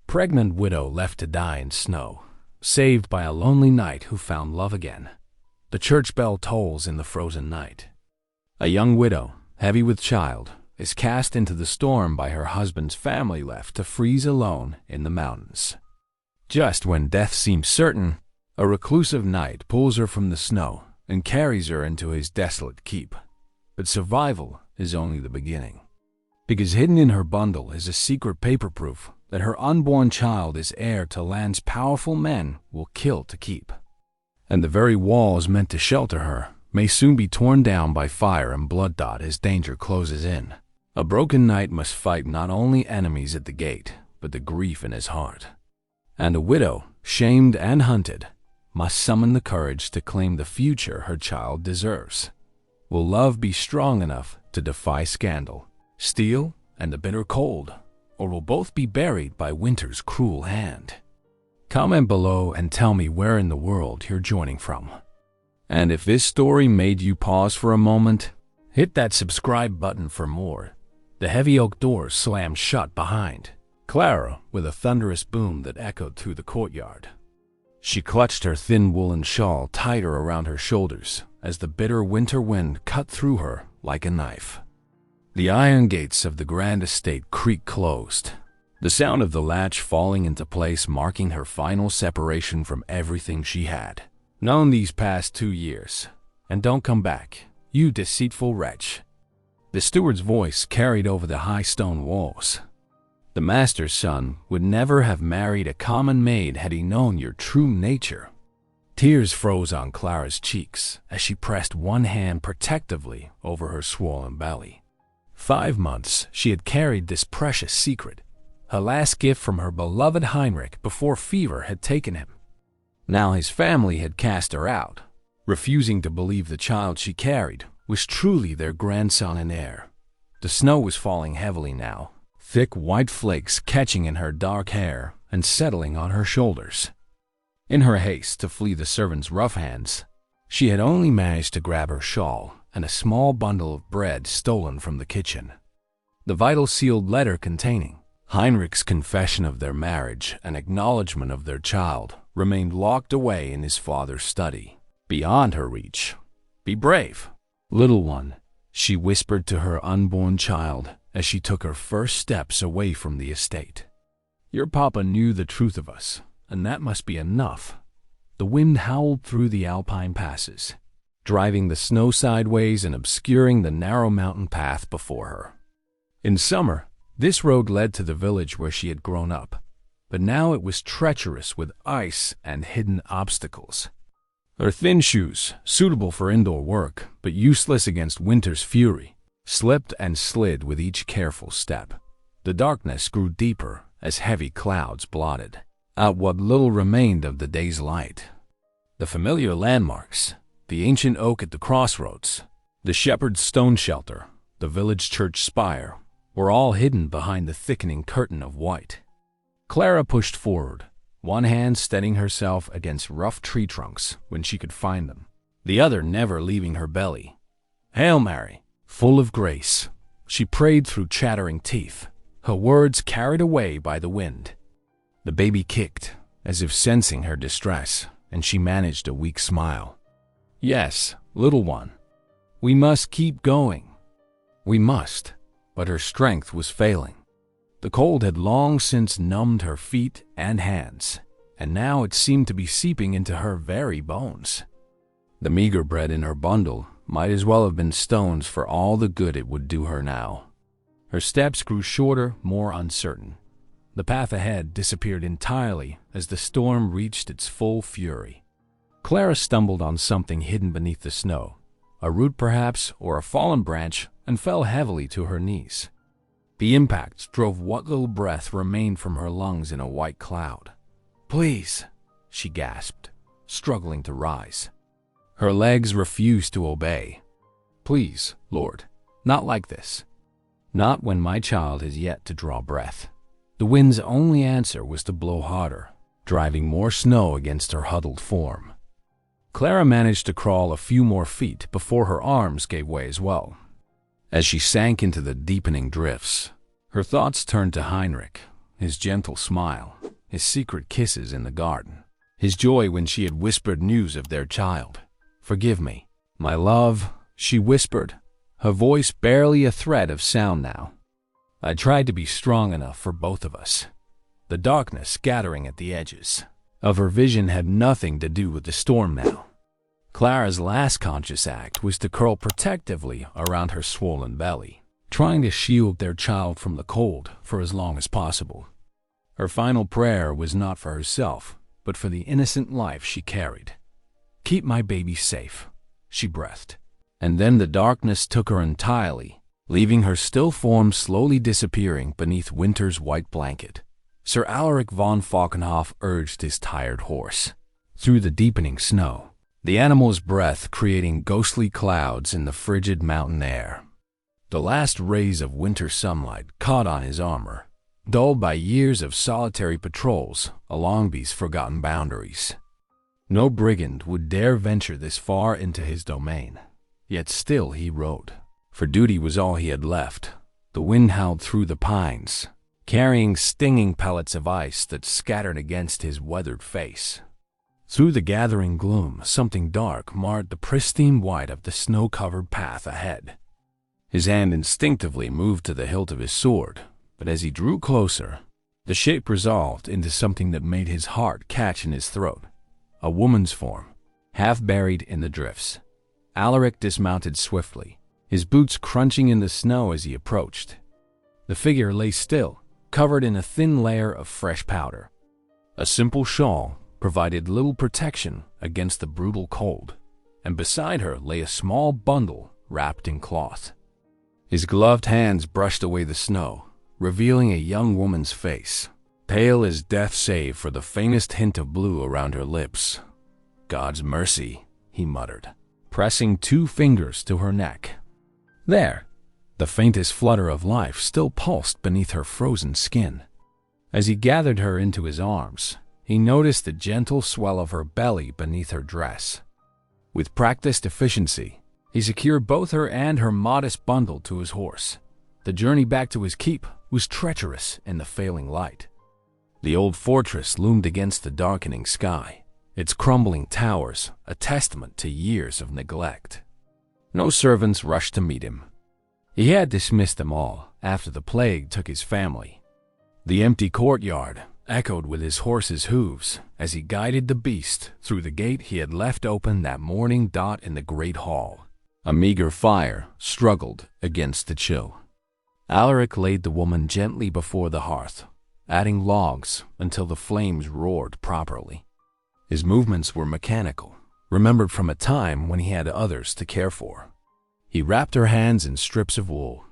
Pregnant widow left to die in snow, saved by a lonely knight who found love again. The church bell tolls in the frozen night. A young widow, heavy with child, is cast into the storm by her husband's family left to freeze alone in the mountains. Just when death seems certain, a reclusive knight pulls her from the snow and carries her into his desolate keep. But survival is only the beginning, because hidden in her bundle is a secret paper proof that her unborn child is heir to lands powerful men will kill to keep. And the very walls meant to shelter her may soon be torn down by fire and blood as danger closes in. A broken knight must fight not only enemies at the gate, but the grief in his heart. And a widow, shamed and hunted, must summon the courage to claim the future her child deserves. Will love be strong enough to defy scandal, steel, and the bitter cold, or will both be buried by winter's cruel hand? Comment below and tell me where in the world you're joining from. And if this story made you pause for a moment, hit that subscribe button for more. The heavy oak doors slammed shut behind Clara with a thunderous boom that echoed through the courtyard. She clutched her thin woolen shawl tighter around her shoulders as the bitter winter wind cut through her like a knife. The iron gates of the grand estate creaked closed, the sound of the latch falling into place marking her final separation from everything she had known these past 2 years. And don't come back, you deceitful wretch. The steward's voice carried over the high stone walls. The master's son would never have married a common maid had he known your true nature. Tears froze on Clara's cheeks as she pressed one hand protectively over her swollen belly. 5 months she had carried this precious secret, her last gift from her beloved Heinrich before fever had taken him. Now his family had cast her out, refusing to believe the child she carried was truly their grandson and heir. The snow was falling heavily now, thick white flakes catching in her dark hair and settling on her shoulders. In her haste to flee the servants' rough hands, she had only managed to grab her shawl and a small bundle of bread stolen from the kitchen. The vital sealed letter containing Heinrich's confession of their marriage and acknowledgement of their child remained locked away in his father's study, beyond her reach. Be brave, little one, she whispered to her unborn child as she took her first steps away from the estate. Your papa knew the truth of us, and that must be enough. The wind howled through the alpine passes, driving the snow sideways and obscuring the narrow mountain path before her. In summer, this road led to the village where she had grown up, but now it was treacherous with ice and hidden obstacles. Her thin shoes, suitable for indoor work but useless against winter's fury, slipped and slid with each careful step. The darkness grew deeper as heavy clouds blotted out what little remained of the day's light. The familiar landmarks, the ancient oak at the crossroads, the shepherd's stone shelter, the village church spire, were all hidden behind the thickening curtain of white. Clara pushed forward, one hand steadying herself against rough tree trunks when she could find them, the other never leaving her belly. Hail Mary, full of grace, she prayed through chattering teeth, her words carried away by the wind. The baby kicked, as if sensing her distress, and she managed a weak smile. Yes, little one, we must keep going. We must, but her strength was failing. The cold had long since numbed her feet and hands, and now it seemed to be seeping into her very bones. The meager bread in her bundle might as well have been stones for all the good it would do her now. Her steps grew shorter, more uncertain. The path ahead disappeared entirely as the storm reached its full fury. Clara stumbled on something hidden beneath the snow, a root perhaps, or a fallen branch, and fell heavily to her knees. The impact drove what little breath remained from her lungs in a white cloud. Please, she gasped, struggling to rise. Her legs refused to obey. Please, Lord, not like this. Not when my child has yet to draw breath. The wind's only answer was to blow harder, driving more snow against her huddled form. Clara managed to crawl a few more feet before her arms gave way as well. As she sank into the deepening drifts, her thoughts turned to Heinrich, his gentle smile, his secret kisses in the garden, his joy when she had whispered news of their child. "Forgive me, my love," she whispered, her voice barely a thread of sound now. "I tried to be strong enough for both of us." The darkness gathering at the edges of her vision had nothing to do with the storm now. Clara's last conscious act was to curl protectively around her swollen belly, trying to shield their child from the cold for as long as possible. Her final prayer was not for herself, but for the innocent life she carried. "Keep my baby safe," she breathed. And then the darkness took her entirely, leaving her still form slowly disappearing beneath winter's white blanket. Sir Alaric von Falkenhof urged his tired horse through the deepening snow, the animal's breath creating ghostly clouds in the frigid mountain air. The last rays of winter sunlight caught on his armor, dulled by years of solitary patrols along these forgotten boundaries. No brigand would dare venture this far into his domain, yet still he rode, for duty was all he had left. The wind howled through the pines, carrying stinging pellets of ice that scattered against his weathered face. Through the gathering gloom, something dark marred the pristine white of the snow-covered path ahead. His hand instinctively moved to the hilt of his sword, but as he drew closer, the shape resolved into something that made his heart catch in his throat. A woman's form, half buried in the drifts. Alaric dismounted swiftly, his boots crunching in the snow as he approached. The figure lay still, covered in a thin layer of fresh powder. A simple shawl provided little protection against the brutal cold, and beside her lay a small bundle wrapped in cloth. His gloved hands brushed away the snow, revealing a young woman's face, pale as death save for the faintest hint of blue around her lips. "God's mercy," he muttered, pressing 2 fingers to her neck. There, the faintest flutter of life still pulsed beneath her frozen skin. As he gathered her into his arms, he noticed the gentle swell of her belly beneath her dress. With practiced efficiency, he secured both her and her modest bundle to his horse. The journey back to his keep was treacherous in the failing light. The old fortress loomed against the darkening sky, its crumbling towers a testament to years of neglect. No servants rushed to meet him. He had dismissed them all after the plague took his family. The empty courtyard echoed with his horse's hooves as he guided the beast through the gate he had left open that morning. In the great hall, a meager fire struggled against the chill. Alaric laid the woman gently before the hearth, adding logs until the flames roared properly. His movements were mechanical, remembered from a time when he had others to care for. He wrapped her hands in strips of wool,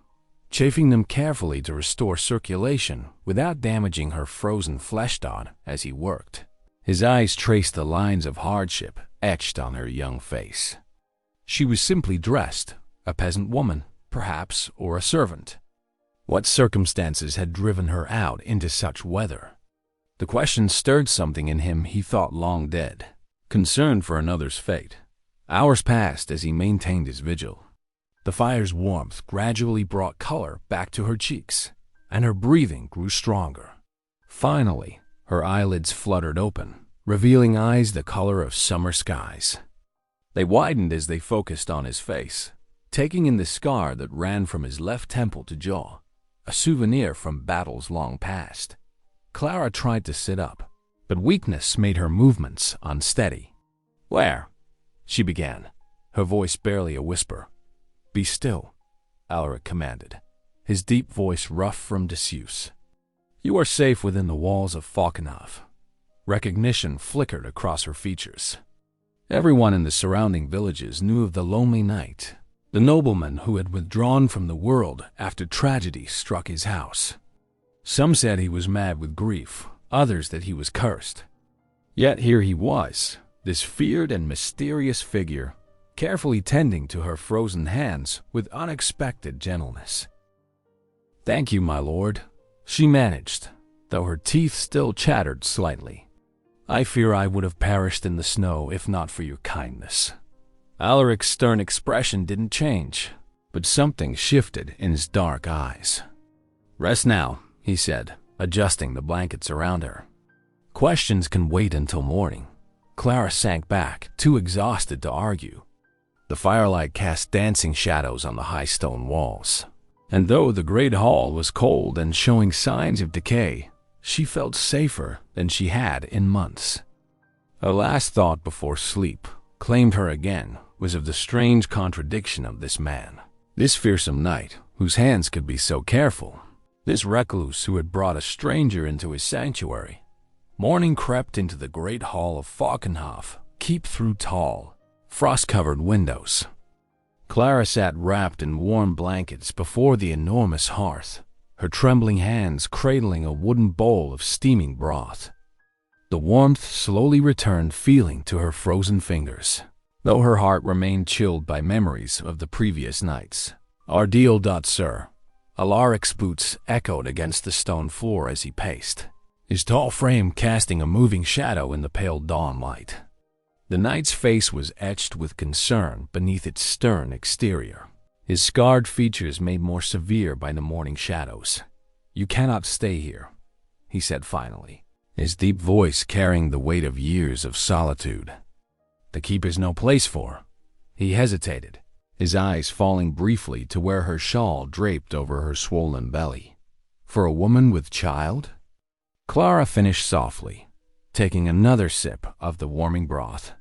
chafing them carefully to restore circulation without damaging her frozen flesh as he worked. His eyes traced the lines of hardship etched on her young face. She was simply dressed, a peasant woman, perhaps, or a servant. What circumstances had driven her out into such weather? The question stirred something in him he thought long dead, concern for another's fate. Hours passed as he maintained his vigil. The fire's warmth gradually brought color back to her cheeks, and her breathing grew stronger. Finally, her eyelids fluttered open, revealing eyes the color of summer skies. They widened as they focused on his face, taking in the scar that ran from his left temple to jaw, a souvenir from battles long past. Clara tried to sit up, but weakness made her movements unsteady. "Where?" she began, her voice barely a whisper. "Be still," Alaric commanded, his deep voice rough from disuse. "You are safe within the walls of Falkenhof." Recognition flickered across her features. Everyone in the surrounding villages knew of the lonely knight, the nobleman who had withdrawn from the world after tragedy struck his house. Some said he was mad with grief, others that he was cursed. Yet here he was, this feared and mysterious figure, carefully tending to her frozen hands with unexpected gentleness. "Thank you, my lord," she managed, though her teeth still chattered slightly. "I fear I would have perished in the snow if not for your kindness." Alaric's stern expression didn't change, but something shifted in his dark eyes. "Rest now," he said, adjusting the blankets around her. Questions can wait until morning. Clara sank back, too exhausted to argue. The firelight cast dancing shadows on the high stone walls, and though the great hall was cold and showing signs of decay, she felt safer than she had in months. A last thought before sleep claimed her again was of the strange contradiction of this man, this fearsome knight whose hands could be so careful, this recluse who had brought a stranger into his sanctuary. Morning crept into the great hall of Falkenhof, keep through tall, frost-covered windows. Clara sat wrapped in warm blankets before the enormous hearth, her trembling hands cradling a wooden bowl of steaming broth. The warmth slowly returned feeling to her frozen fingers, though her heart remained chilled by memories of the previous nights. Ordeal. Sir. Alaric's boots echoed against the stone floor as he paced, his tall frame casting a moving shadow in the pale dawn light. The knight's face was etched with concern beneath its stern exterior, his scarred features made more severe by the morning shadows. "You cannot stay here," he said finally, his deep voice carrying the weight of years of solitude. "The keep is no place for." He hesitated, his eyes falling briefly to where her shawl draped over her swollen belly. "For a woman with child?" Clara finished softly, taking another sip of the warming broth.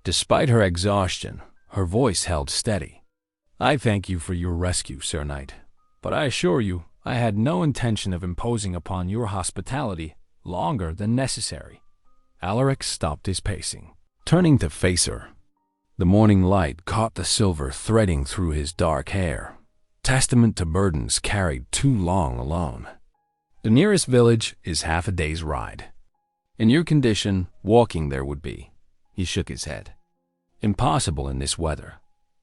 Despite her exhaustion, her voice held steady. "I thank you for your rescue, Sir Knight, but I assure you I had no intention of imposing upon your hospitality longer than necessary." Alaric stopped his pacing, turning to face her. The morning light caught the silver threading through his dark hair, testament to burdens carried too long alone. "The nearest village is half a day's ride. In your condition, walking there would be." He shook his head. "Impossible in this weather.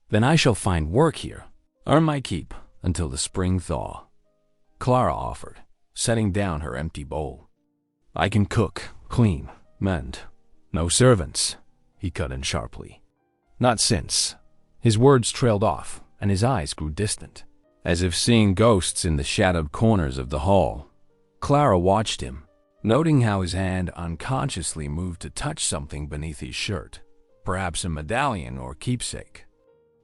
Then I shall find work here, earn my keep until the spring thaw," Clara offered, setting down her empty bowl. "I can cook, clean, mend. No servants," he cut in sharply. "Not since." His words trailed off, and his eyes grew distant, as if seeing ghosts in the shadowed corners of the hall. Clara watched him, noting how his hand unconsciously moved to touch something beneath his shirt, perhaps a medallion or keepsake.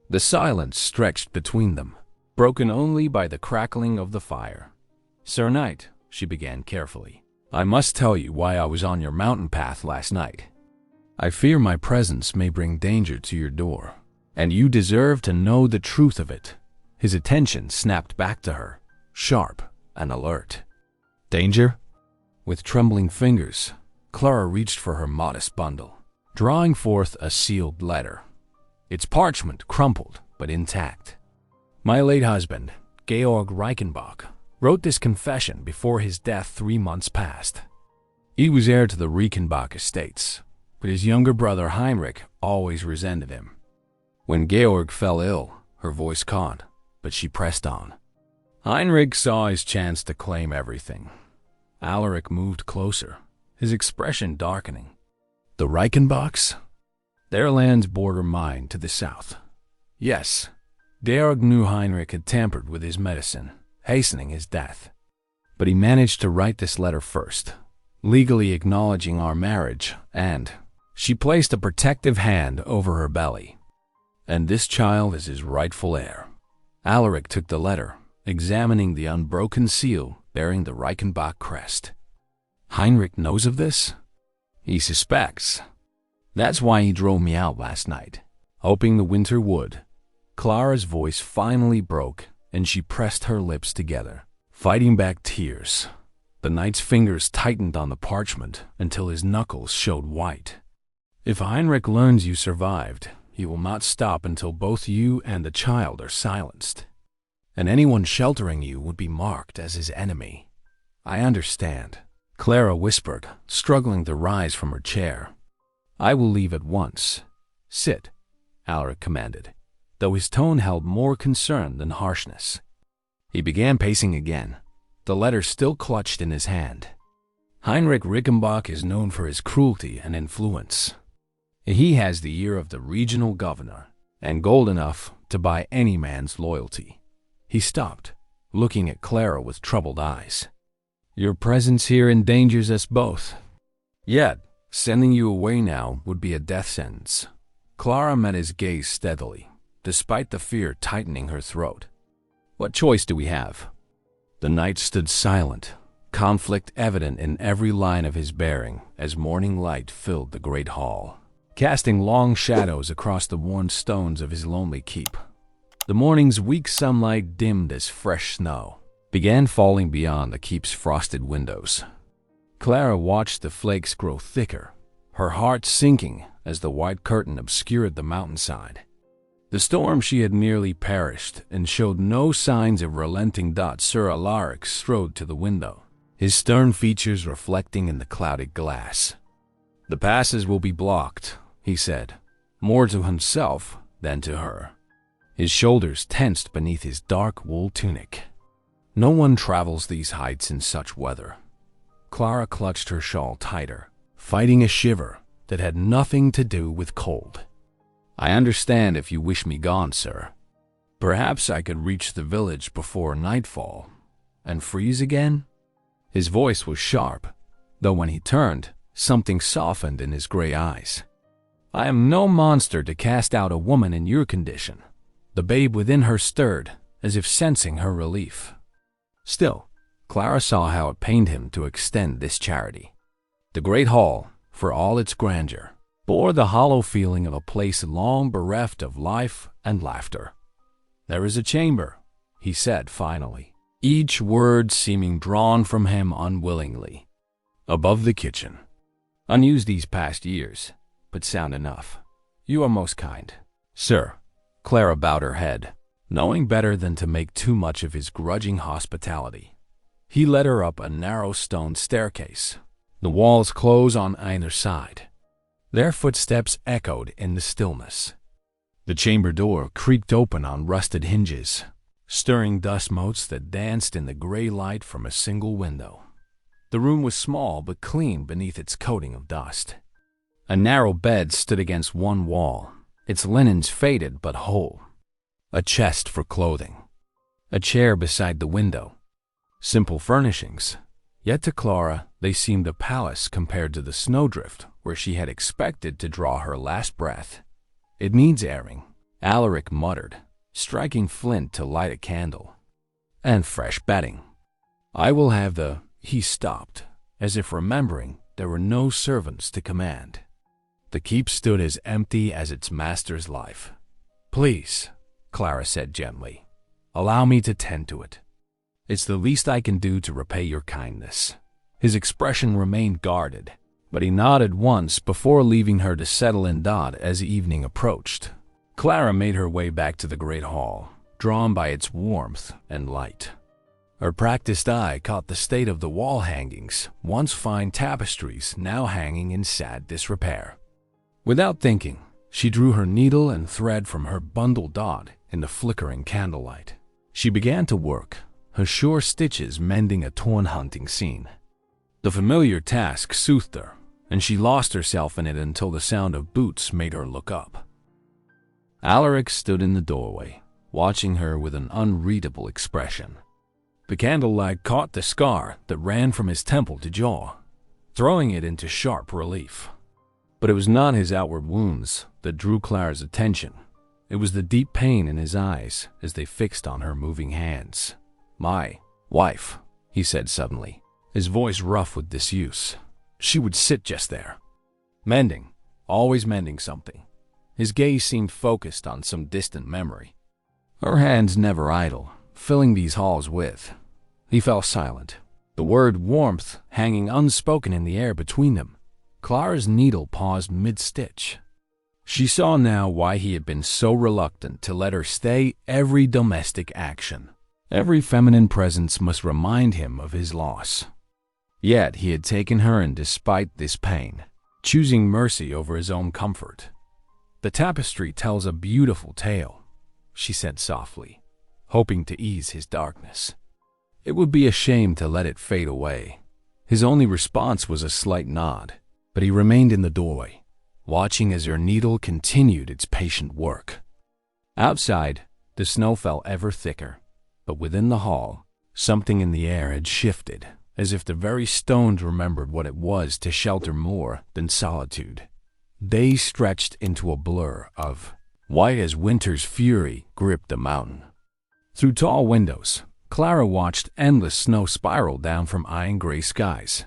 The silence stretched between them, broken only by the crackling of the fire. "Sir Knight," she began carefully, "I must tell you why I was on your mountain path last night. I fear my presence may bring danger to your door, and you deserve to know the truth of it." His attention snapped back to her, sharp and alert. "Danger?" With trembling fingers, Clara reached for her modest bundle, drawing forth a sealed letter, its parchment crumpled but intact. "My late husband, Georg Reichenbach, wrote this confession before his death 3 months past. He was heir to the Reichenbach estates, but his younger brother Heinrich always resented him. When Georg fell ill, her voice caught, but she pressed on. Heinrich saw his chance to claim everything." Alaric moved closer, his expression darkening. "The Reichenbachs? Their lands border mine to the south. Yes, Georg knew Heinrich had tampered with his medicine, hastening his death. But he managed to write this letter first, legally acknowledging our marriage, and..." She placed a protective hand over her belly. "And this child is his rightful heir." Alaric took the letter, examining the unbroken seal bearing the Reichenbach crest. "Heinrich knows of this?" "He suspects. That's why he drove me out last night, hoping the winter would." Clara's voice finally broke, and she pressed her lips together, fighting back tears. The knight's fingers tightened on the parchment until his knuckles showed white. "If Heinrich learns you survived, he will not stop until both you and the child are silenced. And anyone sheltering you would be marked as his enemy." "I understand," Clara whispered, struggling to rise from her chair. "I will leave at once." "Sit," Alaric commanded, though his tone held more concern than harshness. He began pacing again, the letter still clutched in his hand. "Heinrich Reichenbach is known for his cruelty and influence. He has the ear of the regional governor, and gold enough to buy any man's loyalty." He stopped, looking at Clara with troubled eyes. Your presence here endangers us both. Yet, sending you away now would be a death sentence. Clara met his gaze steadily, despite the fear tightening her throat. What choice do we have? The knight stood silent, conflict evident in every line of his bearing as morning light filled the great hall, casting long shadows across the worn stones of his lonely keep. The morning's weak sunlight, dimmed as fresh snow, began falling beyond the keep's frosted windows. Clara watched the flakes grow thicker, her heart sinking as the white curtain obscured the mountainside. The storm she had nearly perished and showed no signs of relenting. Sir Alaric strode to the window, his stern features reflecting in the clouded glass. The passes will be blocked, he said, more to himself than to her. His shoulders tensed beneath his dark wool tunic. No one travels these heights in such weather. Clara clutched her shawl tighter, fighting a shiver that had nothing to do with cold. I understand if you wish me gone, sir. Perhaps I could reach the village before nightfall and freeze again? His voice was sharp, though when he turned, something softened in his gray eyes. I am no monster to cast out a woman in your condition. The babe within her stirred, as if sensing her relief. Still, Clara saw how it pained him to extend this charity. The great hall, for all its grandeur, bore the hollow feeling of a place long bereft of life and laughter. There is a chamber, he said finally, each word seeming drawn from him unwillingly. Above the kitchen. Unused these past years, but sound enough. You are most kind, sir. Clara bowed her head, knowing better than to make too much of his grudging hospitality. He led her up a narrow stone staircase. The walls close on either side. Their footsteps echoed in the stillness. The chamber door creaked open on rusted hinges, stirring dust motes that danced in the gray light from a single window. The room was small but clean beneath its coating of dust. A narrow bed stood against one wall, its linens faded but whole. A chest for clothing. A chair beside the window. Simple furnishings, yet to Clara they seemed a palace compared to the snowdrift where she had expected to draw her last breath. It needs airing, Alaric muttered, striking flint to light a candle. And fresh bedding. I will have the... He stopped, as if remembering there were no servants to command. The keep stood as empty as its master's life. Please, Clara said gently, allow me to tend to it. It's the least I can do to repay your kindness. His expression remained guarded, but he nodded once before leaving her to settle in as evening approached. Clara made her way back to the great hall, drawn by its warmth and light. Her practiced eye caught the state of the wall hangings, once fine tapestries now hanging in sad disrepair. Without thinking, she drew her needle and thread from her bundle in the flickering candlelight. She began to work, her sure stitches mending a torn hunting scene. The familiar task soothed her, and she lost herself in it until the sound of boots made her look up. Alaric stood in the doorway, watching her with an unreadable expression. The candlelight caught the scar that ran from his temple to jaw, throwing it into sharp relief. But it was not his outward wounds that drew Clara's attention. It was the deep pain in his eyes as they fixed on her moving hands. My wife, he said suddenly, his voice rough with disuse. She would sit just there, mending, always mending something. His gaze seemed focused on some distant memory. Her hands never idle, filling these halls with. He fell silent, the word warmth hanging unspoken in the air between them. Clara's needle paused mid-stitch. She saw now why he had been so reluctant to let her stay every domestic action. Every feminine presence must remind him of his loss. Yet he had taken her in despite this pain, choosing mercy over his own comfort. The tapestry tells a beautiful tale, she said softly, hoping to ease his darkness. It would be a shame to let it fade away. His only response was a slight nod, but he remained in the doorway, watching as her needle continued its patient work. Outside, the snow fell ever thicker, but within the hall, something in the air had shifted, as if the very stones remembered what it was to shelter more than solitude. Days stretched into a blur of white as winter's fury gripped the mountain. Through tall windows, Clara watched endless snow spiral down from iron gray skies.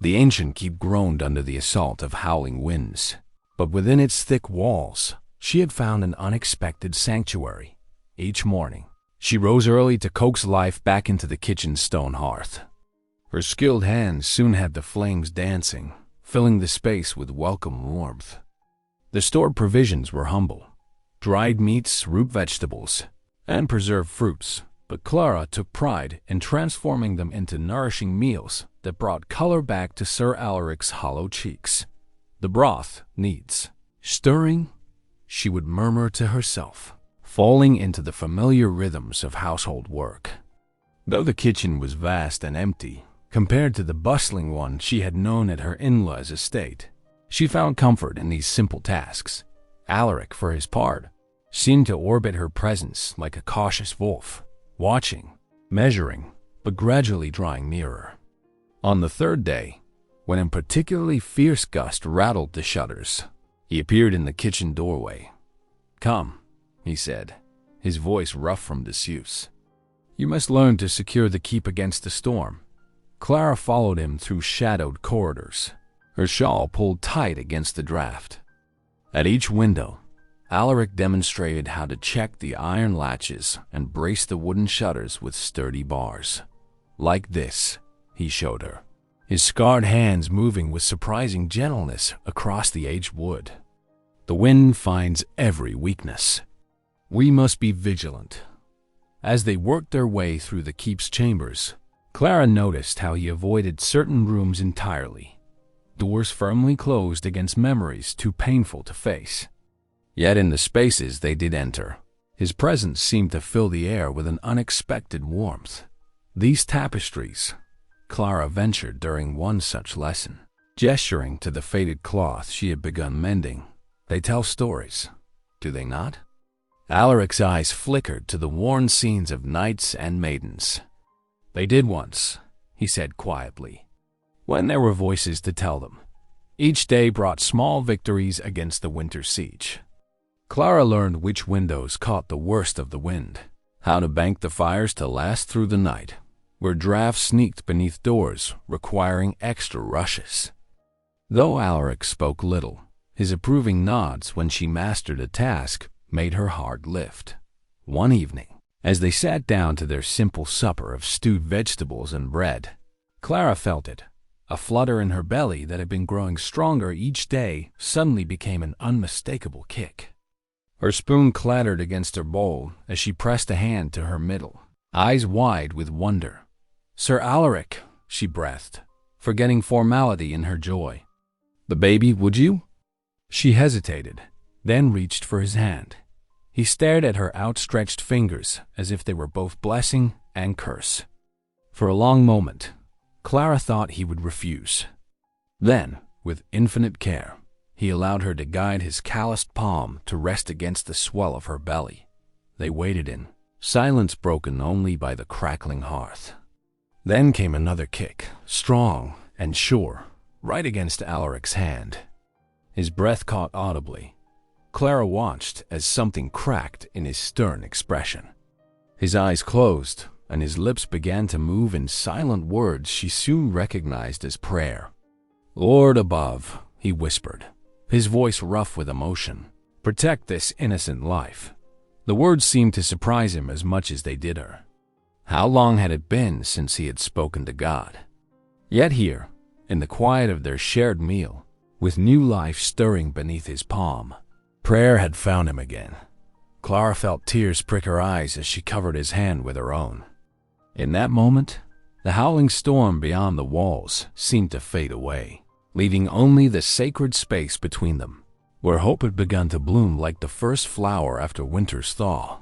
The ancient keep groaned under the assault of howling winds, but within its thick walls, she had found an unexpected sanctuary. Each morning, she rose early to coax life back into the kitchen's stone hearth. Her skilled hands soon had the flames dancing, filling the space with welcome warmth. The stored provisions were humble: dried meats, root vegetables, and preserved fruits, but Clara took pride in transforming them into nourishing meals that brought color back to Sir Alaric's hollow cheeks. "The broth needs stirring," she would murmur to herself, falling into the familiar rhythms of household work. Though the kitchen was vast and empty, compared to the bustling one she had known at her in-laws' estate, she found comfort in these simple tasks. Alaric, for his part, seemed to orbit her presence like a cautious wolf, watching, measuring, but gradually drawing nearer. On the third day, when a particularly fierce gust rattled the shutters, he appeared in the kitchen doorway. "Come," he said, his voice rough from disuse. "You must learn to secure the keep against the storm." Clara followed him through shadowed corridors, her shawl pulled tight against the draft. At each window, Alaric demonstrated how to check the iron latches and brace the wooden shutters with sturdy bars. "Like this," he showed her, his scarred hands moving with surprising gentleness across the aged wood. "The wind finds every weakness. We must be vigilant." As they worked their way through the keep's chambers, Clara noticed how he avoided certain rooms entirely, doors firmly closed against memories too painful to face. Yet in the spaces they did enter, his presence seemed to fill the air with an unexpected warmth. "These tapestries," Clara ventured during one such lesson, gesturing to the faded cloth she had begun mending, "they tell stories, do they not?" Alaric's eyes flickered to the worn scenes of knights and maidens. "They did once," he said quietly, "when there were voices to tell them." Each day brought small victories against the winter siege. Clara learned which windows caught the worst of the wind, how to bank the fires to last through the night, where drafts sneaked beneath doors requiring extra rushes. Though Alaric spoke little, his approving nods when she mastered a task made her heart lift. One evening, as they sat down to their simple supper of stewed vegetables and bread, Clara felt it. A flutter in her belly that had been growing stronger each day suddenly became an unmistakable kick. Her spoon clattered against her bowl as she pressed a hand to her middle, eyes wide with wonder. "Sir Alaric," she breathed, forgetting formality in her joy. "The baby, would you?" She hesitated, then reached for his hand. He stared at her outstretched fingers as if they were both blessing and curse. For a long moment, Clara thought he would refuse. Then, with infinite care, he allowed her to guide his calloused palm to rest against the swell of her belly. They waited in silence broken only by the crackling hearth. Then came another kick, strong and sure, right against Alaric's hand. His breath caught audibly. Clara watched as something cracked in his stern expression. His eyes closed, and his lips began to move in silent words she soon recognized as prayer. "Lord above," he whispered, his voice rough with emotion, "protect this innocent life." The words seemed to surprise him as much as they did her. How long had it been since he had spoken to God? Yet here, in the quiet of their shared meal, with new life stirring beneath his palm, prayer had found him again. Clara felt tears prick her eyes as she covered his hand with her own. In that moment, the howling storm beyond the walls seemed to fade away, leaving only the sacred space between them, where hope had begun to bloom like the first flower after winter's thaw.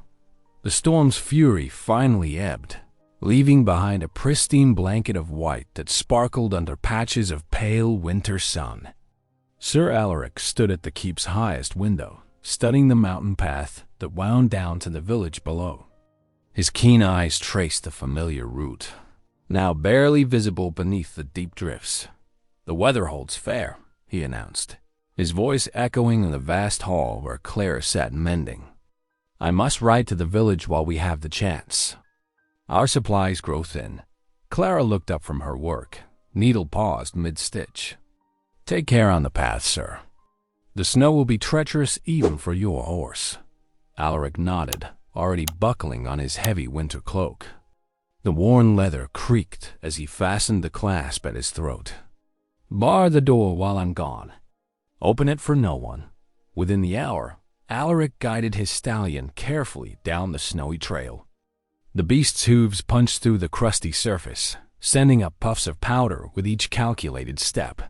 The storm's fury finally ebbed, leaving behind a pristine blanket of white that sparkled under patches of pale winter sun. Sir Alaric stood at the keep's highest window, studying the mountain path that wound down to the village below. His keen eyes traced the familiar route. now barely visible beneath the deep drifts. "The weather holds fair," he announced, his voice echoing in the vast hall where Clara sat mending. "I must ride to the village while we have the chance. Our supplies grow thin." Clara looked up from her work, needle paused mid-stitch. "Take care on the path, sir. The snow will be treacherous even for your horse." Alaric nodded, already buckling on his heavy winter cloak. The worn leather creaked as he fastened the clasp at his throat. "Bar the door while I'm gone. Open it for no one." Within the hour, Alaric guided his stallion carefully down the snowy trail. The beast's hooves punched through the crusty surface, sending up puffs of powder with each calculated step.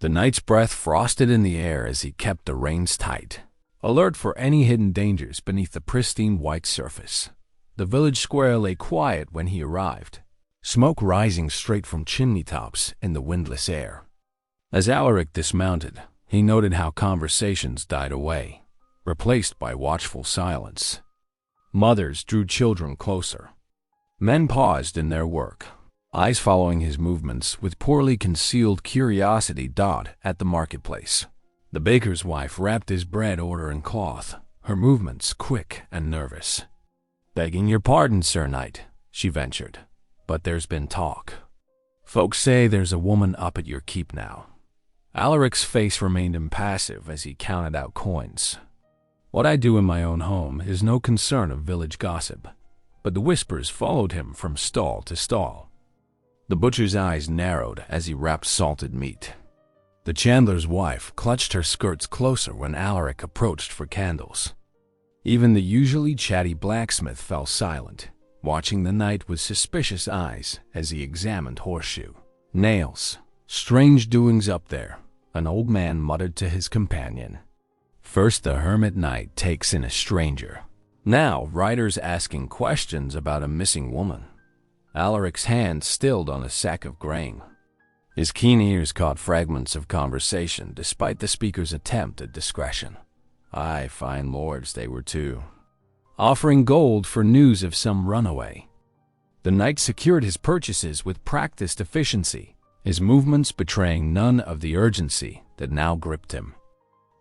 The night's breath frosted in the air as he kept the reins tight, alert for any hidden dangers beneath the pristine white surface. The village square lay quiet when he arrived, smoke rising straight from chimney tops in the windless air. As Alaric dismounted, he noted how conversations died away, replaced by watchful silence. Mothers drew children closer. Men paused in their work, eyes following his movements with poorly concealed curiosity. At the marketplace, the baker's wife wrapped his bread order in cloth, her movements quick and nervous. "Begging your pardon, Sir Knight," she ventured, "but there's been talk. Folks say there's a woman up at your keep now." Alaric's face remained impassive as he counted out coins. "What I do in my own home is no concern of village gossip," but the whispers followed him from stall to stall. The butcher's eyes narrowed as he wrapped salted meat. The chandler's wife clutched her skirts closer when Alaric approached for candles. Even the usually chatty blacksmith fell silent, watching the knight with suspicious eyes as he examined Horseshoe. "Nails. Strange doings up there," an old man muttered to his companion. "First the hermit knight takes in a stranger. Now riders asking questions about a missing woman." Alaric's hand stilled on a sack of grain. His keen ears caught fragments of conversation despite the speaker's attempt at discretion. Aye, fine lords they were too, offering gold for news of some runaway. The knight secured his purchases with practiced efficiency, his movements betraying none of the urgency that now gripped him.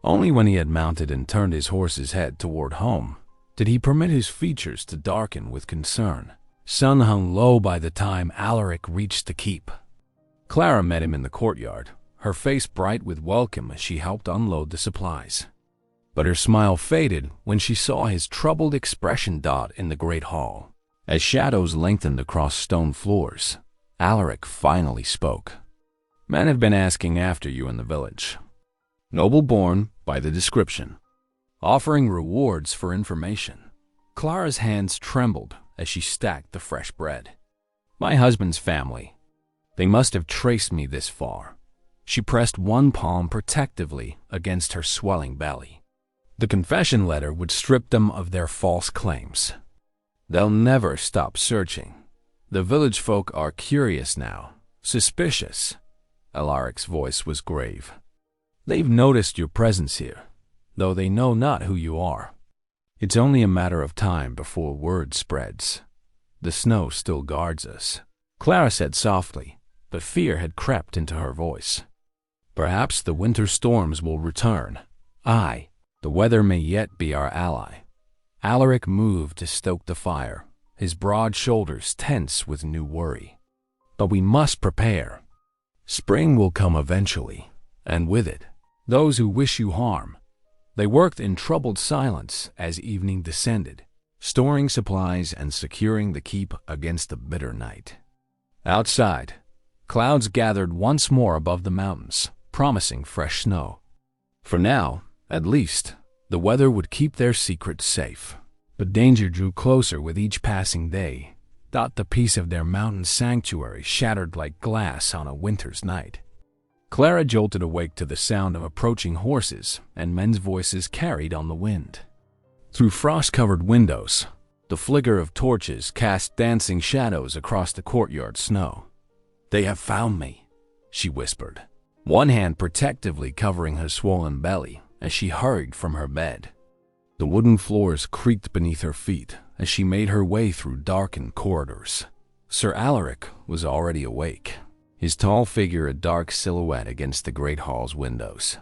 Only when he had mounted and turned his horse's head toward home did he permit his features to darken with concern. Sun hung low by the time Alaric reached the keep. Clara met him in the courtyard, her face bright with welcome as she helped unload the supplies. But her smile faded when she saw his troubled expression in the great hall. As shadows lengthened across stone floors, Alaric finally spoke. "Men have been asking after you in the village. Noble born by the description, offering rewards for information." Clara's hands trembled as she stacked the fresh bread. "My husband's family. They must have traced me this far." She pressed one palm protectively against her swelling belly. "The confession letter would strip them of their false claims. They'll never stop searching. The village folk are curious now, suspicious." Alaric's voice was grave. "They've noticed your presence here, though they know not who you are. It's only a matter of time before word spreads. The snow still guards us." Clara said softly, but fear had crept into her voice. "Perhaps the winter storms will return. Aye, the weather may yet be our ally." Alaric moved to stoke the fire, his broad shoulders tense with new worry. "But we must prepare. Spring will come eventually, and with it, those who wish you harm." They worked in troubled silence as evening descended, storing supplies and securing the keep against the bitter night. Outside, clouds gathered once more above the mountains, promising fresh snow. For now, at least, the weather would keep their secret safe. But danger drew closer with each passing day. The peace of their mountain sanctuary shattered like glass on a winter's night. Clara jolted awake to the sound of approaching horses and men's voices carried on the wind. Through frost-covered windows, the flicker of torches cast dancing shadows across the courtyard snow. "They have found me," she whispered, one hand protectively covering her swollen belly as she hurried from her bed. The wooden floors creaked beneath her feet as she made her way through darkened corridors. Sir Alaric was already awake, his tall figure a dark silhouette against the great hall's windows.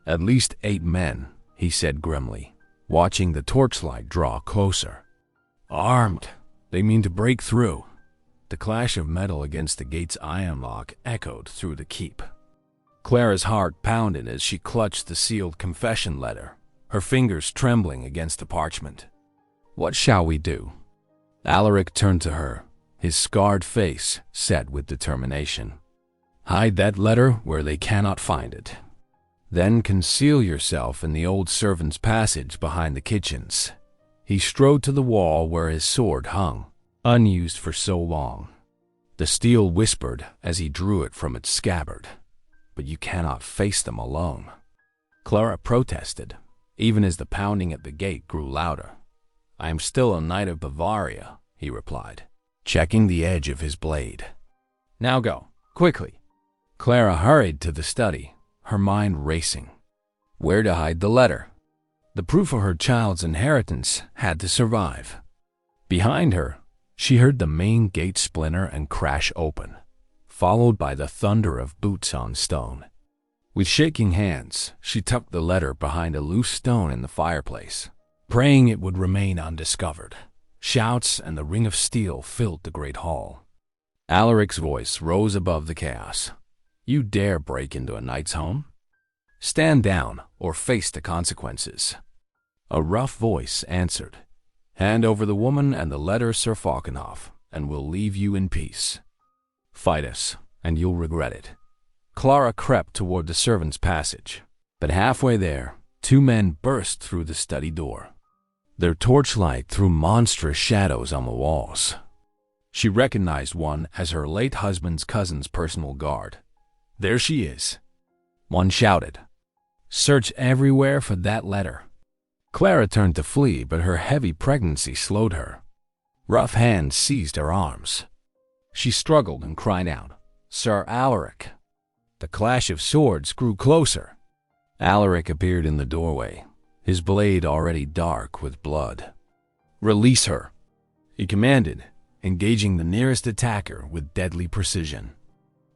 "At least 8 men," he said grimly, watching the torchlight draw closer. "Armed. They mean to break through." The clash of metal against the gate's iron lock echoed through the keep. Clara's heart pounded as she clutched the sealed confession letter, her fingers trembling against the parchment. "What shall we do?" Alaric turned to her, his scarred face set with determination. "Hide that letter where they cannot find it. Then conceal yourself in the old servants' passage behind the kitchens." He strode to the wall where his sword hung, unused for so long. The steel whispered as he drew it from its scabbard. "But you cannot face them alone." Clara protested, even as the pounding at the gate grew louder. "I am still a knight of Bavaria," he replied, checking the edge of his blade. "Now go, quickly." Clara hurried to the study, her mind racing. Where to hide the letter? The proof of her child's inheritance had to survive. Behind her, she heard the main gate splinter and crash open, followed by the thunder of boots on stone. With shaking hands, she tucked the letter behind a loose stone in the fireplace, praying it would remain undiscovered. Shouts and the ring of steel filled the great hall. Alaric's voice rose above the chaos. "You dare break into a knight's home? Stand down or face the consequences." A rough voice answered, "Hand over the woman and the letter, Sir Falkenhoff, and we'll leave you in peace. Fight us, and you'll regret it." Clara crept toward the servants' passage, but halfway there, 2 men burst through the study door. Their torchlight threw monstrous shadows on the walls. She recognized one as her late husband's cousin's personal guard. "There she is." One shouted, "Search everywhere for that letter." Clara turned to flee, but her heavy pregnancy slowed her. Rough hands seized her arms. She struggled and cried out, "Sir Alaric." The clash of swords grew closer. Alaric appeared in the doorway, his blade already dark with blood. "Release her," he commanded, engaging the nearest attacker with deadly precision.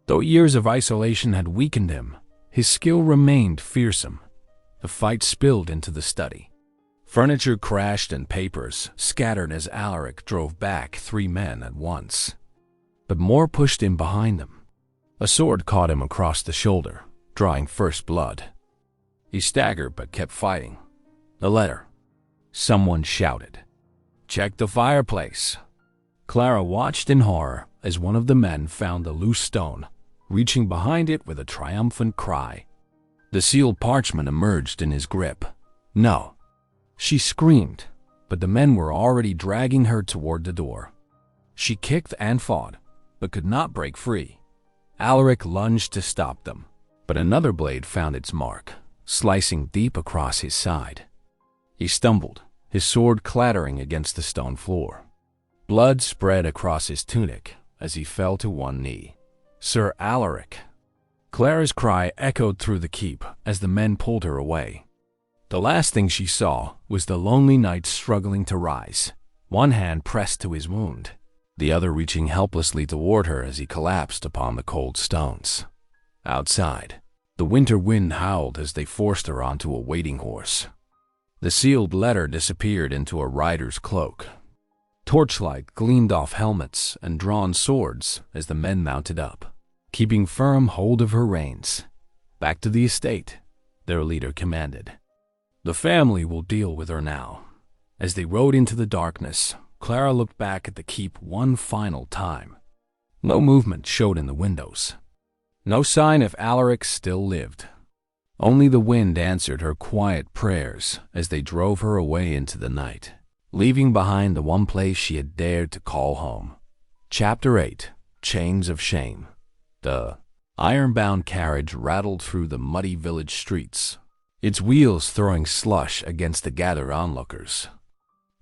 Though years of isolation had weakened him, his skill remained fearsome. The fight spilled into the study. Furniture crashed and papers scattered as Alaric drove back 3 men at once. But more pushed in behind them. A sword caught him across the shoulder, drawing first blood. He staggered but kept fighting. The letter. Someone shouted, "Check the fireplace." Clara watched in horror as one of the men found the loose stone, reaching behind it with a triumphant cry. The sealed parchment emerged in his grip. "No." She screamed, but the men were already dragging her toward the door. She kicked and fought, but could not break free. Alaric lunged to stop them, but another blade found its mark, slicing deep across his side. He stumbled, his sword clattering against the stone floor. Blood spread across his tunic as he fell to one knee. "Sir Alaric." Clara's cry echoed through the keep as the men pulled her away. The last thing she saw was the lonely knight struggling to rise, one hand pressed to his wound, the other reaching helplessly toward her as he collapsed upon the cold stones. Outside, the winter wind howled as they forced her onto a waiting horse. The sealed letter disappeared into a rider's cloak. Torchlight gleamed off helmets and drawn swords as the men mounted up, keeping firm hold of her reins. "Back to the estate," their leader commanded. "The family will deal with her now." As they rode into the darkness, Clara looked back at the keep one final time. No movement showed in the windows. No sign if Alaric still lived. Only the wind answered her quiet prayers as they drove her away into the night, leaving behind the one place she had dared to call home. Chapter 8. Chains of Shame. The iron-bound carriage rattled through the muddy village streets, its wheels throwing slush against the gathered onlookers.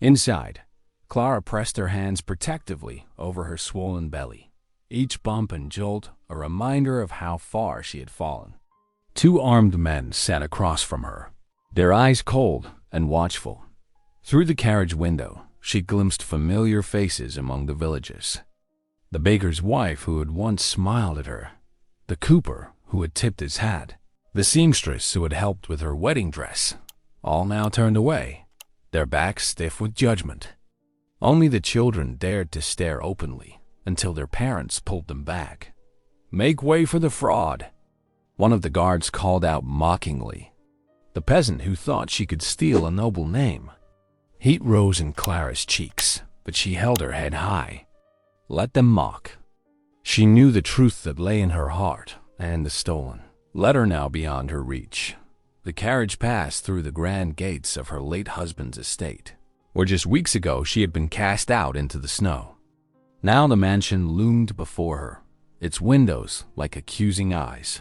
Inside, Clara pressed her hands protectively over her swollen belly, each bump and jolt a reminder of how far she had fallen. 2 armed men sat across from her, their eyes cold and watchful. Through the carriage window, she glimpsed familiar faces among the villagers. The baker's wife who had once smiled at her, the cooper who had tipped his hat, the seamstress who had helped with her wedding dress, all now turned away, their backs stiff with judgment. Only the children dared to stare openly until their parents pulled them back. "Make way for the fraud," one of the guards called out mockingly. The peasant who thought she could steal a noble name. Heat rose in Clara's cheeks, but she held her head high. Let them mock. She knew the truth that lay in her heart, and the stolen letter now beyond her reach. The carriage passed through the grand gates of her late husband's estate, where just weeks ago she had been cast out into the snow. Now the mansion loomed before her, its windows like accusing eyes.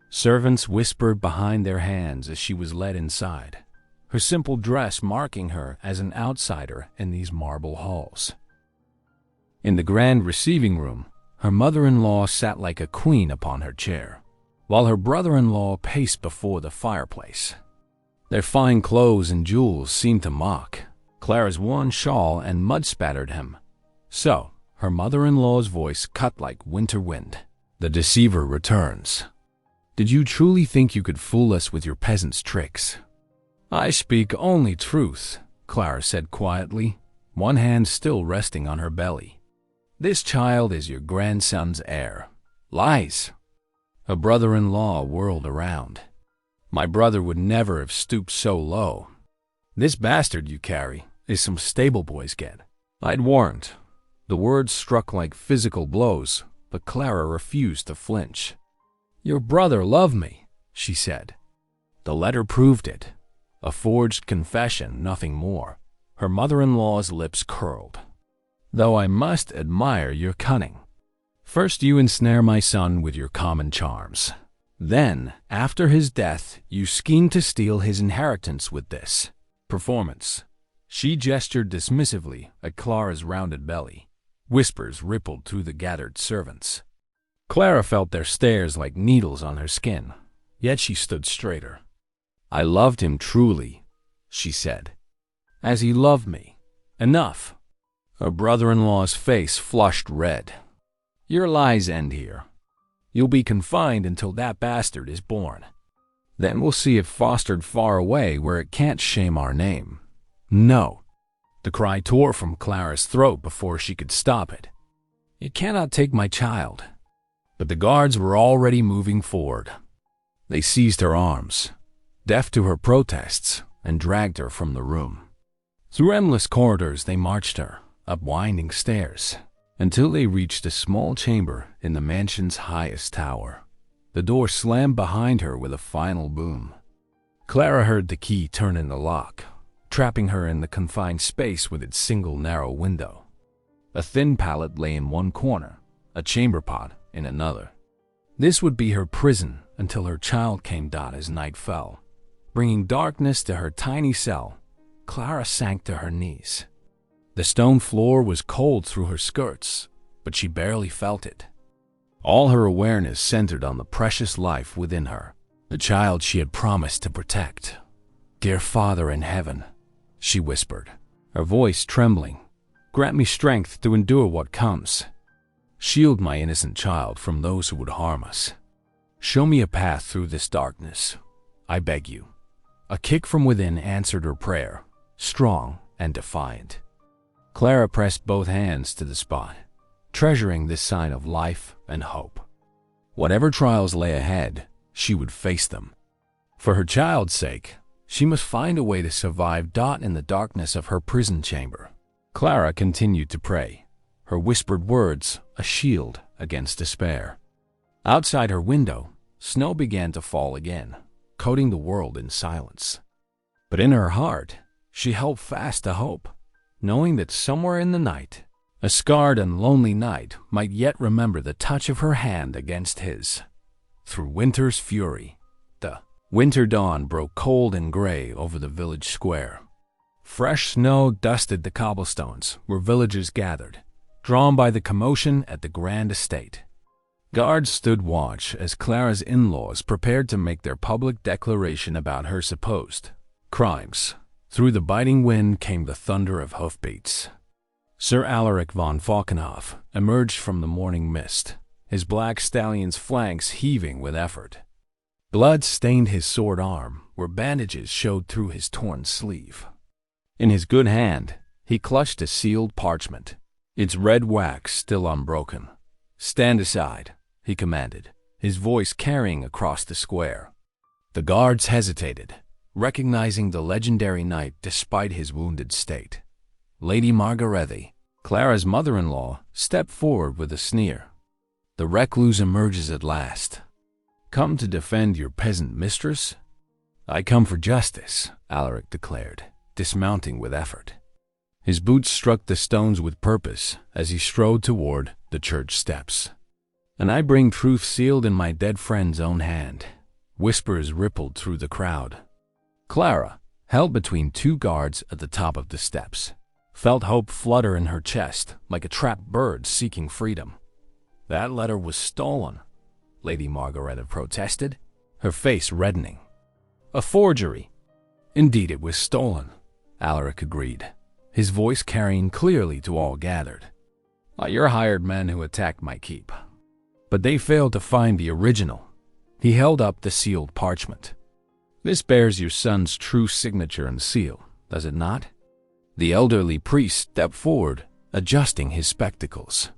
Servants whispered behind their hands as she was led inside, her simple dress marking her as an outsider in these marble halls. In the grand receiving room, her mother-in-law sat like a queen upon her chair, while her brother-in-law paced before the fireplace. Their fine clothes and jewels seemed to mock Clara's worn shawl and mud-spattered hem. So, her mother-in-law's voice cut like winter wind. "The deceiver returns. Did you truly think you could fool us with your peasant's tricks?" "I speak only truth," Clara said quietly, one hand still resting on her belly. "This child is your grandson's heir." "Lies!" Her brother-in-law whirled around. "My brother would never have stooped so low. This bastard you carry is some stable boy's get. I'd warrant." The words struck like physical blows, but Clara refused to flinch. "Your brother loved me," she said. The letter proved it. A forged confession, nothing more. Her mother-in-law's lips curled. "Though I must admire your cunning. First you ensnare my son with your common charms. Then, after his death, you scheme to steal his inheritance with this performance." She gestured dismissively at Clara's rounded belly. Whispers rippled through the gathered servants. Clara felt their stares like needles on her skin, yet she stood straighter. "I loved him truly," she said, "as he loved me. Enough." Her brother-in-law's face flushed red. "Your lies end here. You'll be confined until that bastard is born. Then we'll see it fostered far away where it can't shame our name." "No." The cry tore from Clara's throat before she could stop it. "You cannot take my child." But the guards were already moving forward. They seized her arms, deaf to her protests, and dragged her from the room. Through endless corridors they marched her, up winding stairs, until they reached a small chamber in the mansion's highest tower. The door slammed behind her with a final boom. Clara heard the key turn in the lock, trapping her in the confined space with its single narrow window. A thin pallet lay in one corner, a chamber pot in another. This would be her prison until her child came. As night fell, bringing darkness to her tiny cell, Clara sank to her knees. The stone floor was cold through her skirts, but she barely felt it. All her awareness centered on the precious life within her, the child she had promised to protect. "Dear Father in heaven," she whispered, her voice trembling, "grant me strength to endure what comes. Shield my innocent child from those who would harm us. Show me a path through this darkness, I beg you." A kick from within answered her prayer, strong and defiant. Clara pressed both hands to the spot, treasuring this sign of life and hope. Whatever trials lay ahead, she would face them. For her child's sake, she must find a way to survive. In the darkness of her prison chamber, Clara continued to pray, her whispered words a shield against despair. Outside her window, snow began to fall again, coating the world in silence. But in her heart, she held fast to hope, knowing that somewhere in the night, a scarred and lonely knight might yet remember the touch of her hand against his. Through winter's fury, the winter dawn broke cold and gray over the village square. Fresh snow dusted the cobblestones where villagers gathered, drawn by the commotion at the grand estate. Guards stood watch as Clara's in-laws prepared to make their public declaration about her supposed crimes. Through the biting wind came the thunder of hoofbeats. Sir Alaric von Falkenhoff emerged from the morning mist, his black stallion's flanks heaving with effort. Blood stained his sword arm, where bandages showed through his torn sleeve. In his good hand, he clutched a sealed parchment, its red wax still unbroken. "Stand aside," he commanded, his voice carrying across the square. The guards hesitated, recognizing the legendary knight despite his wounded state. Lady Margarethe, Clara's mother-in-law, stepped forward with a sneer. "The recluse emerges at last. Come to defend your peasant mistress?" "I come for justice," Alaric declared, dismounting with effort. His boots struck the stones with purpose as he strode toward the church steps. "And I bring truth sealed in my dead friend's own hand." Whispers rippled through the crowd. Clara, held between two guards at the top of the steps, felt hope flutter in her chest like a trapped bird seeking freedom. "That letter was stolen," Lady Margarethe protested, her face reddening. "A forgery." "Indeed it was stolen," Alaric agreed, his voice carrying clearly to all gathered. "Your hired men who attacked my keep. But they failed to find the original." He held up the sealed parchment. "This bears your son's true signature and seal, does it not?" The elderly priest stepped forward, adjusting his spectacles.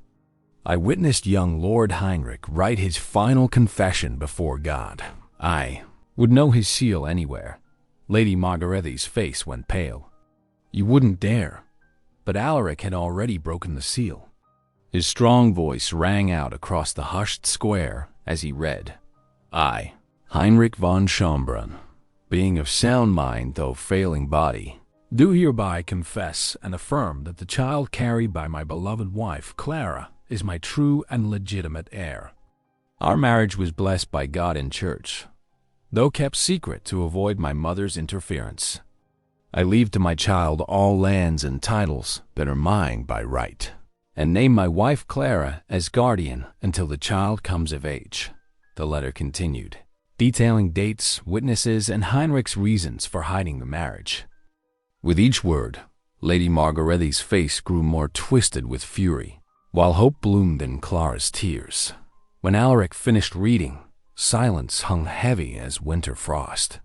"I witnessed young Lord Heinrich write his final confession before God. I would know his seal anywhere." Lady Margarethe's face went pale. "You wouldn't dare." But Alaric had already broken the seal. His strong voice rang out across the hushed square as he read, "I, Heinrich von Schönbrunn, being of sound mind though failing body, do hereby confess and affirm that the child carried by my beloved wife, Clara, is my true and legitimate heir. Our marriage was blessed by God in church, though kept secret to avoid my mother's interference. I leave to my child all lands and titles that are mine by right, and name my wife Clara as guardian until the child comes of age." The letter continued, detailing dates, witnesses, and Heinrich's reasons for hiding the marriage. With each word, Lady Margarethe's face grew more twisted with fury, while hope bloomed in Clara's tears. When Alaric finished reading, silence hung heavy as winter frost.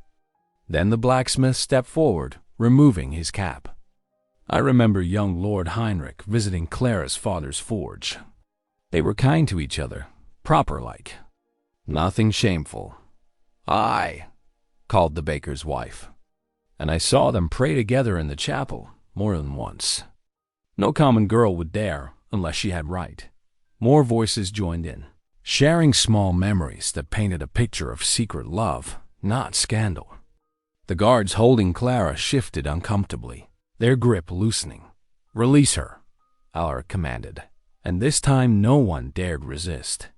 Then the blacksmith stepped forward, removing his cap. "I remember young Lord Heinrich visiting Clara's father's forge. They were kind to each other, proper-like. Nothing shameful." "Aye," called the baker's wife. "And I saw them pray together in the chapel more than once. No common girl would dare unless she had right." More voices joined in, sharing small memories that painted a picture of secret love, not scandal. The guards holding Clara shifted uncomfortably, their grip loosening. "Release her," Alaric commanded, and this time no one dared resist.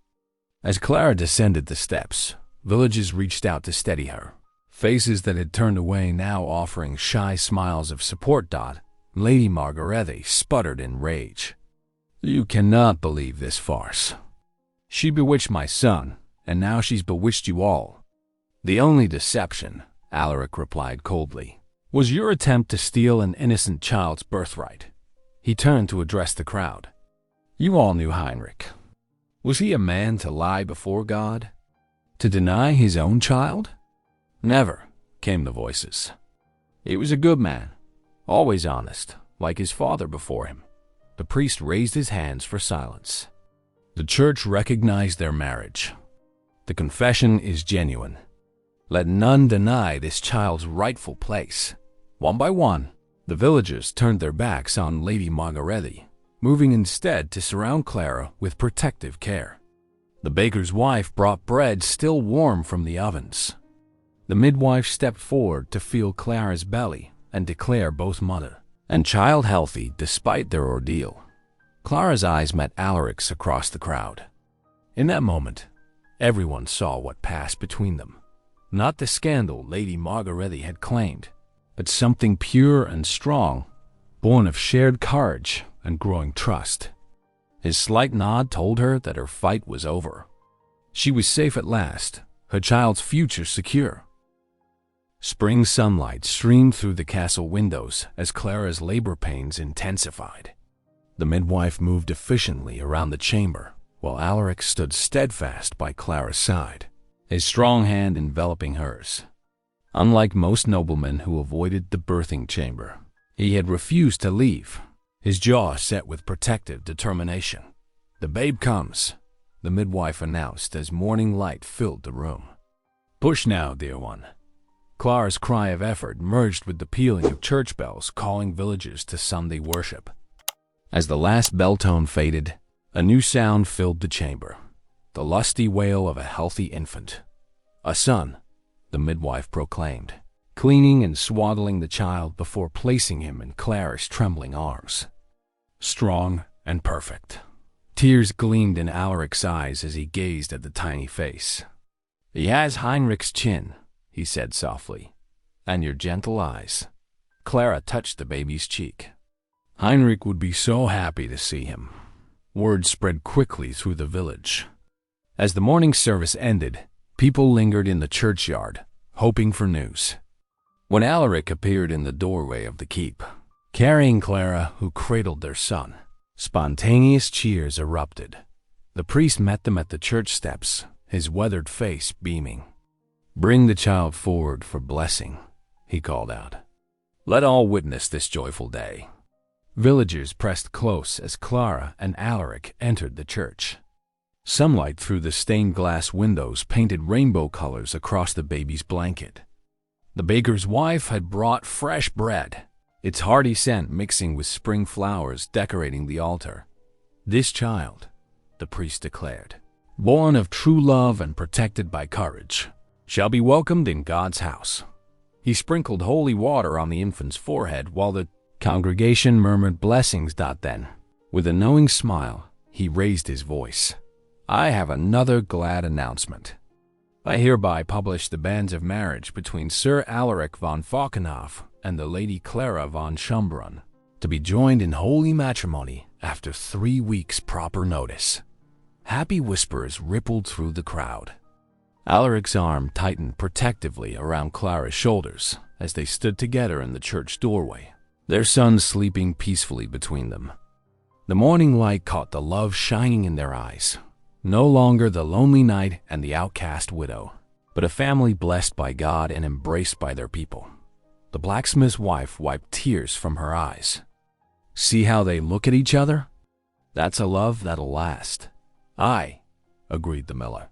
As Clara descended the steps, villagers reached out to steady her, faces that had turned away now offering shy smiles of support. Lady Margarethe sputtered in rage. "You cannot believe this farce. She bewitched my son, and now she's bewitched you all." "The only deception," Alaric replied coldly, "was your attempt to steal an innocent child's birthright." He turned to address the crowd. "You all knew Heinrich. Was he a man to lie before God? To deny his own child?" "Never," came the voices. "He was a good man, always honest, like his father before him." The priest raised his hands for silence. The church recognized their marriage. "The confession is genuine. Let none deny this child's rightful place." One by one, the villagers turned their backs on Lady Margarethe, moving instead to surround Clara with protective care. The baker's wife brought bread still warm from the ovens. The midwife stepped forward to feel Clara's belly and declare both mother and child healthy despite their ordeal. Clara's eyes met Alaric's across the crowd. In that moment, everyone saw what passed between them. Not the scandal Lady Margarethe had claimed, but something pure and strong, born of shared courage and growing trust. His slight nod told her that her fight was over. She was safe at last, her child's future secure. Spring sunlight streamed through the castle windows as Clara's labor pains intensified. The midwife moved efficiently around the chamber, while Alaric stood steadfast by Clara's side, his strong hand enveloping hers. Unlike most noblemen who avoided the birthing chamber, he had refused to leave, his jaw set with protective determination. "The babe comes," the midwife announced as morning light filled the room. "Push now, dear one." Clara's cry of effort merged with the pealing of church bells calling villagers to Sunday worship. As the last bell tone faded, a new sound filled the chamber, the lusty wail of a healthy infant. "A son," the midwife proclaimed, cleaning and swaddling the child before placing him in Clara's trembling arms. Strong and perfect. Tears gleamed in Alaric's eyes as he gazed at the tiny face. "He has Heinrich's chin," he said softly, "and your gentle eyes." Clara touched the baby's cheek. Heinrich would be so happy to see him. Word spread quickly through the village. As the morning service ended, people lingered in the churchyard, hoping for news. When Alaric appeared in the doorway of the keep, carrying Clara, who cradled their son, spontaneous cheers erupted. The priest met them at the church steps, his weathered face beaming. "Bring the child forward for blessing," he called out. "Let all witness this joyful day." Villagers pressed close as Clara and Alaric entered the church. Sunlight through the stained glass windows painted rainbow colors across the baby's blanket. The baker's wife had brought fresh bread, its hearty scent mixing with spring flowers decorating the altar. "This child," the priest declared, "born of true love and protected by courage, shall be welcomed in God's house." He sprinkled holy water on the infant's forehead while the congregation murmured blessings. Then, with a knowing smile, he raised his voice. "I have another glad announcement. I hereby publish the banns of marriage between Sir Alaric von Falkenhoff and the Lady Clara von Schumbrunn, to be joined in holy matrimony after 3 weeks' proper notice." Happy whispers rippled through the crowd. Alaric's arm tightened protectively around Clara's shoulders as they stood together in the church doorway, their son sleeping peacefully between them. The morning light caught the love shining in their eyes. No longer the lonely knight and the outcast widow, but a family blessed by God and embraced by their people. The blacksmith's wife wiped tears from her eyes. "See how they look at each other? That's a love that'll last." "Aye," agreed the miller.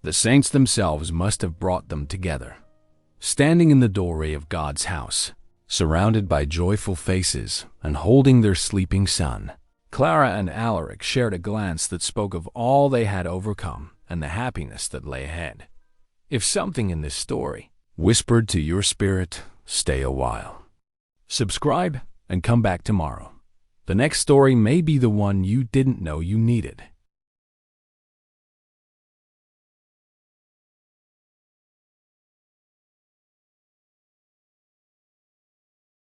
"The saints themselves must have brought them together." Standing in the doorway of God's house, surrounded by joyful faces and holding their sleeping son, Clara and Alaric shared a glance that spoke of all they had overcome and the happiness that lay ahead. If something in this story whispered to your spirit, stay a while. Subscribe and come back tomorrow. The next story may be the one you didn't know you needed.